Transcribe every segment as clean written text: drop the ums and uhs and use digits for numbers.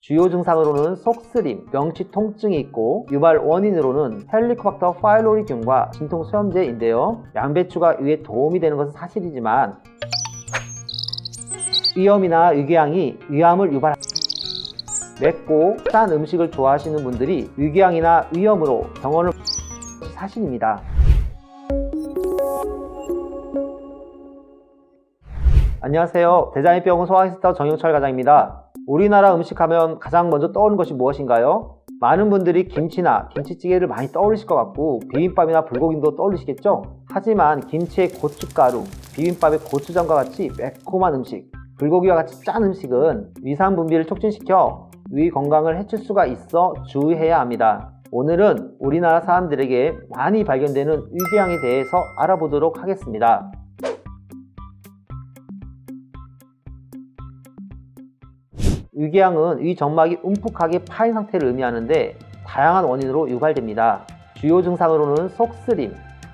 주요 증상으로는 속쓰림, 명치 통증이 있고 유발 원인으로는 헬리코박터 파일로리균과 진통소염제인데요. 양배추가 위에 도움이 되는 것은 사실이지만 위염이나 위궤양이 위암을 유발합니다. 맵고 짠 음식을 좋아하시는 분들이 위궤양이나 위염으로 병원을 사실입니다. 안녕하세요. 대장내병원 소아센터 정영철 과장입니다. 우리나라 음식하면 가장 먼저 떠오르는 것이 무엇인가요? 많은 분들이 김치나 김치찌개를 많이 떠올리실 것 같고 비빔밥이나 불고기도 떠올리시겠죠? 하지만 김치에 고춧가루, 비빔밥에 고추장과 같이 매콤한 음식, 불고기와 같이 짠 음식은 위산 분비를 촉진시켜 위 건강을 해칠 수가 있어 주의해야 합니다. 오늘은 우리나라 사람들에게 많이 발견되는 위궤양에 대해서 알아보도록 하겠습니다. 위궤양은 위 점막이 움푹하게 파인 상태를 의미하는데 다양한 원인으로 유발됩니다. 주요 증상으로는 속쓰림,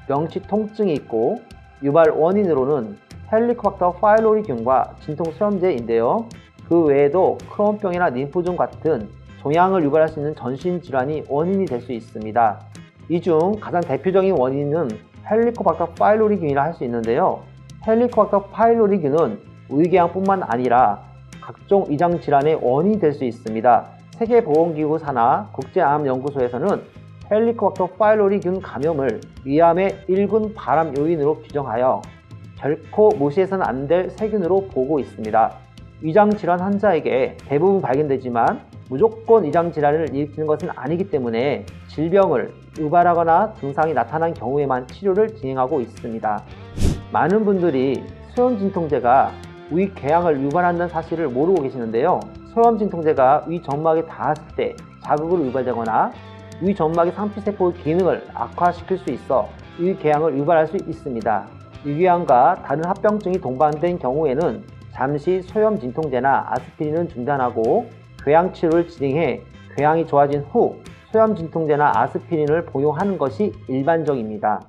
명치 통증이 있고 유발 원인으로는 헬리코박터 파일로리균과 진통소염제인데요. 그 외에도 크론병이나 림프종 같은 종양을 유발할 수 있는 전신질환이 원인이 될 수 있습니다. 이 중 가장 대표적인 원인은 헬리코박터 파일로리균이라 할 수 있는데요. 헬리코박터 파일로리균은 위궤양뿐만 아니라 각종 위장질환의 원인이 될 수 있습니다. 세계보건기구 산하 국제암연구소에서는 헬리코박터 파일로리균 감염을 위암의 1군 발암 요인으로 규정하여 결코 무시해서는 안 될 세균으로 보고 있습니다. 위장질환 환자에게 대부분 발견되지만 무조건 위장질환을 일으키는 것은 아니기 때문에 질병을 유발하거나 증상이 나타난 경우에만 치료를 진행하고 있습니다. 많은 분들이 소염진통제가 위궤양을 유발한다는 사실을 모르고 계시는데요. 소염진통제가 위 점막에 닿았을 때 자극으로 유발되거나 위 점막의 상피세포의 기능을 악화시킬 수 있어 위궤양을 유발할 수 있습니다. 위궤양과 다른 합병증이 동반된 경우에는 잠시 소염진통제나 아스피린은 중단하고 궤양치료를 진행해 궤양이 좋아진 후 소염진통제나 아스피린을 복용하는 것이 일반적입니다.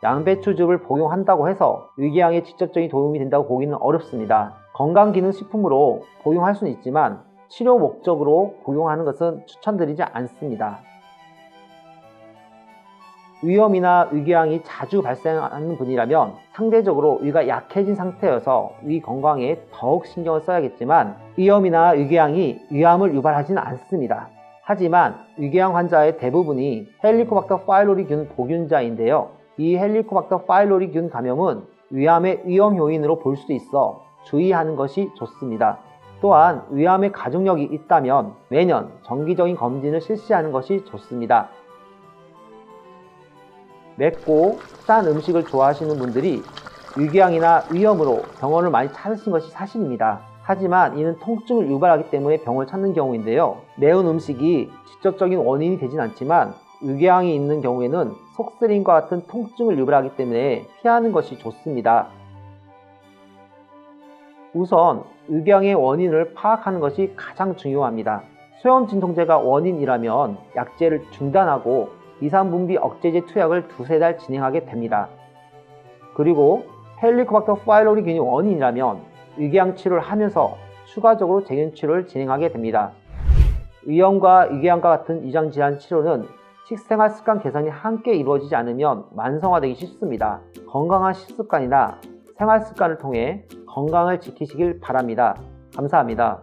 양배추즙을 복용한다고 해서 위궤양에 직접적인 도움이 된다고 보기는 어렵습니다. 건강기능식품으로 복용할 수는 있지만 치료 목적으로 복용하는 것은 추천드리지 않습니다. 위염이나 위궤양이 자주 발생하는 분이라면 상대적으로 위가 약해진 상태여서 위 건강에 더욱 신경을 써야겠지만 위염이나 위궤양이 위암을 유발하지는 않습니다. 하지만 위궤양 환자의 대부분이 헬리코박터 파일로리균 보균자인데요. 이 헬리코박터 파일로리균 감염은 위암의 위험 요인으로 볼 수 있어 주의하는 것이 좋습니다. 또한 위암의 가족력이 있다면 매년 정기적인 검진을 실시하는 것이 좋습니다. 맵고 짠 음식을 좋아하시는 분들이 위궤양이나 위염으로 병원을 많이 찾으신 것이 사실입니다. 하지만 이는 통증을 유발하기 때문에 병원을 찾는 경우인데요. 매운 음식이 직접적인 원인이 되진 않지만 위궤양이 있는 경우에는 속쓰림과 같은 통증을 유발하기 때문에 피하는 것이 좋습니다. 우선 위궤양의 원인을 파악하는 것이 가장 중요합니다. 소염진통제가 원인이라면 약제를 중단하고 위산분비 억제제 투약을 두세 달 진행하게 됩니다. 그리고 헬리코박터 파일로리균이 원인이라면 위궤양 치료를 하면서 추가적으로 재균 치료를 진행하게 됩니다. 위염과 위궤양과 같은 위장질환 치료는 식생활 습관 개선이 함께 이루어지지 않으면 만성화되기 쉽습니다. 건강한 식습관이나 생활 습관을 통해 건강을 지키시길 바랍니다. 감사합니다.